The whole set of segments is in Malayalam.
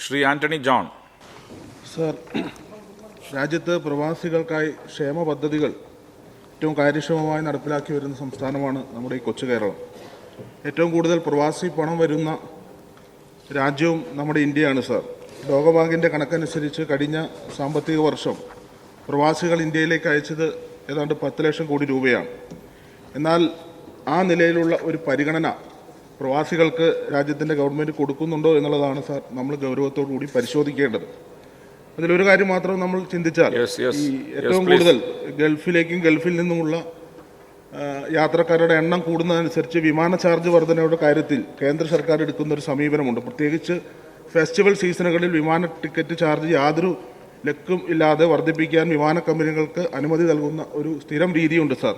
ശ്രീ ആന്റണി ജോൺ. സർ, രാജ്യത്ത് പ്രവാസികൾക്കായി ക്ഷേമ പദ്ധതികൾ ഏറ്റവും കാര്യക്ഷമമായി നടപ്പിലാക്കി വരുന്ന സംസ്ഥാനമാണ് നമ്മുടെ ഈ കൊച്ചു കേരളം. ഏറ്റവും കൂടുതൽ പ്രവാസി പണം വരുന്ന രാജ്യവും നമ്മുടെ ഇന്ത്യയാണ് സർ. ലോകബാങ്കിൻ്റെ കണക്കനുസരിച്ച് കഴിഞ്ഞ സാമ്പത്തിക വർഷം പ്രവാസികൾ ഇന്ത്യയിലേക്ക് അയച്ചത് ഏതാണ്ട് 10 ലക്ഷം കോടി രൂപയാണ്. എന്നാൽ ആ നിലയിലുള്ള ഒരു പരിഗണന പ്രവാസികൾക്ക് രാജ്യത്തിൻ്റെ ഗവൺമെൻറ് കൊടുക്കുന്നുണ്ടോ എന്നുള്ളതാണ് സാർ നമ്മൾ ഗൗരവത്തോടു കൂടി പരിശോധിക്കേണ്ടത്. അതിലൊരു കാര്യം മാത്രം നമ്മൾ ചിന്തിച്ചാൽ, ഈ ഏറ്റവും കൂടുതൽ ഗൾഫിലേക്കും ഗൾഫിൽ നിന്നുമുള്ള യാത്രക്കാരുടെ എണ്ണം കൂടുന്നതനുസരിച്ച് വിമാന ചാർജ് വർധനയുടെ കാര്യത്തിൽ കേന്ദ്ര സർക്കാർ എടുക്കുന്ന ഒരു സമീപനമുണ്ട്. പ്രത്യേകിച്ച് ഫെസ്റ്റിവൽ സീസണുകളിൽ വിമാന ടിക്കറ്റ് ചാർജ് യാതൊരു ലക്കും ഇല്ലാതെ വർദ്ധിപ്പിക്കാൻ വിമാന കമ്പനികൾക്ക് അനുമതി നൽകുന്ന ഒരു സ്ഥിരം രീതിയുണ്ട് സാർ.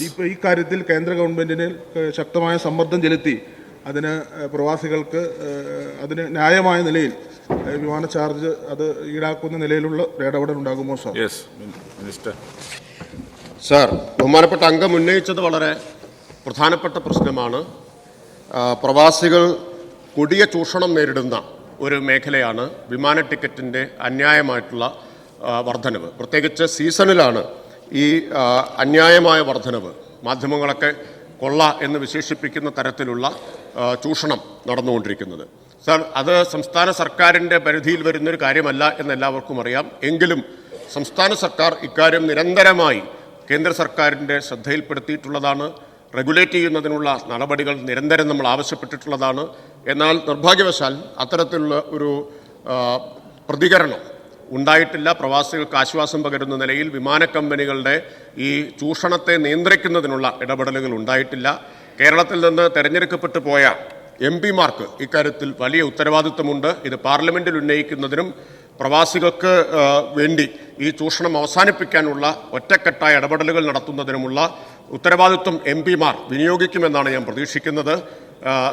ഇപ്പോൾ ഈ കാര്യത്തിൽ കേന്ദ്ര ഗവൺമെൻറ്റിന് ശക്തമായ സമ്മർദ്ദം ചെലുത്തി അതിന് പ്രവാസികൾക്ക് അതിന് ന്യായമായ നിലയിൽ വിമാന ചാർജ് അത് ഈടാക്കുന്ന നിലയിലുള്ള ഇടപെടൽ ഉണ്ടാകുമോ സാർ? മിനിസ്റ്റർ. സാർ, ബഹുമാനപ്പെട്ട അംഗം ഉന്നയിച്ചത് വളരെ പ്രധാനപ്പെട്ട പ്രശ്നമാണ്. പ്രവാസികൾ കൊടിയ ചൂഷണം നേരിടുന്ന ഒരു മേഖലയാണ് വിമാന ടിക്കറ്റിൻ്റെ അന്യായമായിട്ടുള്ള വർധനവ്. പ്രത്യേകിച്ച് സീസണിലാണ് ഈ അന്യായമായ വർധനവ്, മാധ്യമങ്ങളൊക്കെ കൊള്ള എന്ന് വിശേഷിപ്പിക്കുന്ന തരത്തിലുള്ള ചൂഷണം നടന്നുകൊണ്ടിരിക്കുന്നത്. സാർ, അത് സംസ്ഥാന സർക്കാരിൻ്റെ പരിധിയിൽ വരുന്നൊരു കാര്യമല്ല എന്നെല്ലാവർക്കും അറിയാം. എങ്കിലും സംസ്ഥാന സർക്കാർ ഇക്കാര്യം നിരന്തരമായി കേന്ദ്ര സർക്കാരിൻ്റെ ശ്രദ്ധയിൽപ്പെടുത്തിയിട്ടുള്ളതാണ്. റെഗുലേറ്റ് ചെയ്യുന്നതിനുള്ള നടപടികൾ നിരന്തരം നമ്മൾ ആവശ്യപ്പെട്ടിട്ടുള്ളതാണ്. എന്നാൽ നിർഭാഗ്യവശാൽ അത്തരത്തിലുള്ള ഒരു പ്രതികരണം ഉണ്ടായിട്ടില്ല. പ്രവാസികൾക്ക് ആശ്വാസം പകരുന്ന നിലയിൽ വിമാന കമ്പനികളുടെ ഈ ചൂഷണത്തെ നിയന്ത്രിക്കുന്നതിനുള്ള ഇടപെടലുകൾ ഉണ്ടായിട്ടില്ല. കേരളത്തിൽ നിന്ന് തെരഞ്ഞെടുക്കപ്പെട്ടു പോയ MP-മാർക്ക് ഇക്കാര്യത്തിൽ വലിയ ഉത്തരവാദിത്വമുണ്ട്. ഇത് പാർലമെൻറ്റിൽ ഉന്നയിക്കുന്നതിനും പ്രവാസികൾക്ക് വേണ്ടി ഈ ചൂഷണം അവസാനിപ്പിക്കാനുള്ള ഒറ്റക്കെട്ടായ ഇടപെടലുകൾ നടത്തുന്നതിനുമുള്ള ഉത്തരവാദിത്വം MP-മാർ വിനിയോഗിക്കുമെന്നാണ് ഞാൻ പ്രതീക്ഷിക്കുന്നത്,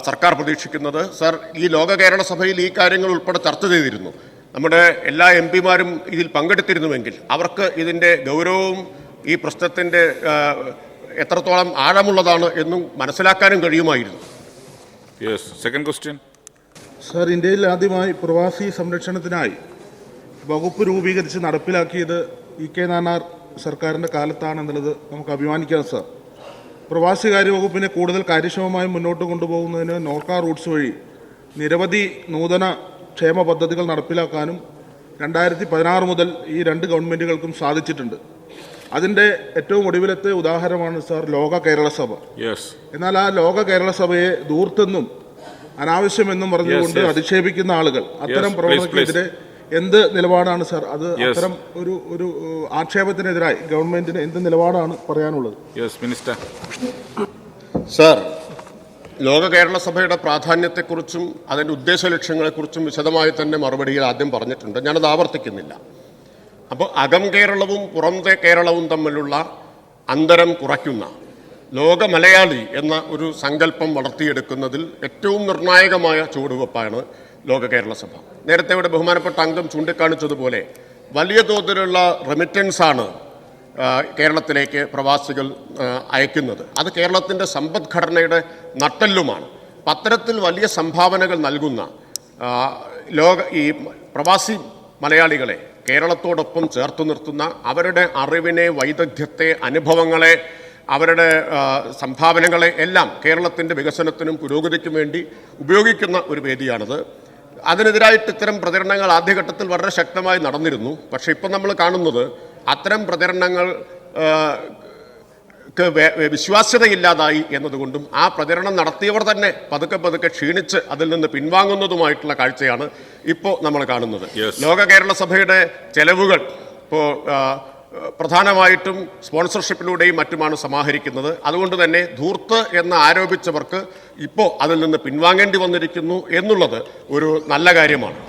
സർക്കാർ പ്രതീക്ഷിക്കുന്നത്. സർ, ഈ ലോക കേരള സഭയിൽ ഈ കാര്യങ്ങൾ ഉൾപ്പെടെ ചർച്ച ചെയ്തിരുന്നു. നമ്മുടെ എല്ലാ MP-മാരും ഇതിൽ പങ്കെടുത്തിരുന്നുവെങ്കിൽ അവർക്ക് ഇതിൻ്റെ ഗൗരവവും ഈ പ്രശ്നത്തിൻ്റെ എത്രത്തോളം ആഴമുള്ളതാണ് എന്നും മനസ്സിലാക്കാനും കഴിയുമായിരുന്നു. Second question. സർ, ഇന്ത്യയിൽ ആദ്യമായി പ്രവാസി സംരക്ഷണത്തിനായി വകുപ്പ് രൂപീകരിച്ച് നടപ്പിലാക്കിയത് EK നായനാർ സർക്കാരിൻ്റെ കാലത്താണെന്നുള്ളത് നമുക്ക് അഭിമാനിക്കാം സർ. പ്രവാസികാര്യ വകുപ്പിനെ കൂടുതൽ കാര്യക്ഷമമായി മുന്നോട്ട് കൊണ്ടുപോകുന്നതിന് നോർക്ക റൂട്ട്സ് വഴി നിരവധി നൂതന ക്ഷേമ പദ്ധതികൾ നടപ്പിലാക്കാനും 2016 മുതൽ ഈ 2 ഗവൺമെൻറ്റുകൾക്കും സാധിച്ചിട്ടുണ്ട്. അതിൻ്റെ ഏറ്റവും ഒടുവിലത്തെ ഉദാഹരണമാണ് സാർ ലോക കേരള സഭ. എന്നാൽ ആ ലോക കേരള സഭയെ ധൂർത്തെന്നും അനാവശ്യമെന്നും പറഞ്ഞുകൊണ്ട് അധിക്ഷേപിക്കുന്ന ആളുകൾ, അത്തരം പ്രവർത്തനത്തിനെതിരെ എന്ത് നിലപാടാണ് സാർ? അത് അത്തരം ഒരു ആക്ഷേപത്തിനെതിരായി ഗവൺമെന്റിന് എന്ത് നിലപാടാണ് പറയാനുള്ളത്? മിനിസ്റ്റർ. സാർ, ലോക കേരള സഭയുടെ പ്രാധാന്യത്തെക്കുറിച്ചും അതിൻ്റെ ഉദ്ദേശ ലക്ഷ്യങ്ങളെക്കുറിച്ചും വിശദമായി തന്നെ മറുപടിയിൽ ആദ്യം പറഞ്ഞിട്ടുണ്ട്. ഞാനത് ആവർത്തിക്കുന്നില്ല. അപ്പോൾ അകം കേരളവും പുറത്തെ കേരളവും തമ്മിലുള്ള അന്തരം കുറയ്ക്കുന്ന ലോക മലയാളി എന്ന ഒരു സങ്കല്പം വളർത്തിയെടുക്കുന്നതിൽ ഏറ്റവും നിർണായകമായ ചുവടുവെപ്പാണ് ലോക കേരള സഭ. നേരത്തെ ഇവിടെ ബഹുമാനപ്പെട്ട അംഗം ചൂണ്ടിക്കാണിച്ചതുപോലെ വലിയ തോതിലുള്ള റെമിറ്റൻസാണ് കേരളത്തിലേക്ക് പ്രവാസികൾ അയക്കുന്നത്. അത് കേരളത്തിൻ്റെ സമ്പദ്ഘടനയുടെ നട്ടെല്ലുമാണ്. അത്തരത്തിൽ വലിയ സംഭാവനകൾ നൽകുന്ന ഈ പ്രവാസി മലയാളികളെ കേരളത്തോടൊപ്പം ചേർത്ത് നിർത്തുന്ന, അവരുടെ അറിവിനെ, വൈദഗ്ധ്യത്തെ, അനുഭവങ്ങളെ, അവരുടെ സംഭാവനകളെ എല്ലാം കേരളത്തിൻ്റെ വികസനത്തിനും പുരോഗതിക്കും വേണ്ടി ഉപയോഗിക്കുന്ന ഒരു വേദിയാണിത്. അതിനെതിരായിട്ട് ഇത്തരം പ്രചരണങ്ങൾ ആദ്യഘട്ടത്തിൽ വളരെ ശക്തമായി നടന്നിരുന്നു. പക്ഷേ ഇപ്പം നമ്മൾ കാണുന്നത് അത്തരം പ്രചരണങ്ങൾ വിശ്വാസ്യതയില്ലാതായി എന്നതുകൊണ്ടും ആ പ്രചരണം നടത്തിയവർ തന്നെ പതുക്കെ പതുക്കെ ക്ഷീണിച്ച് അതിൽ നിന്ന് പിൻവാങ്ങുന്നതുമായിട്ടുള്ള കാഴ്ചയാണ് ഇപ്പോൾ നമ്മൾ കാണുന്നത്. ലോക കേരള സഭയുടെ ചെലവുകൾ ഇപ്പോൾ പ്രധാനമായിട്ടും സ്പോൺസർഷിപ്പിലൂടെയും മറ്റുമാണ് സമാഹരിക്കുന്നത്. അതുകൊണ്ട് തന്നെ ധൂർത്ത് എന്ന് ആരോപിച്ചവർക്ക് ഇപ്പോൾ അതിൽ നിന്ന് പിൻവാങ്ങേണ്ടി വന്നിരിക്കുന്നു എന്നുള്ളത് ഒരു നല്ല കാര്യമാണ്.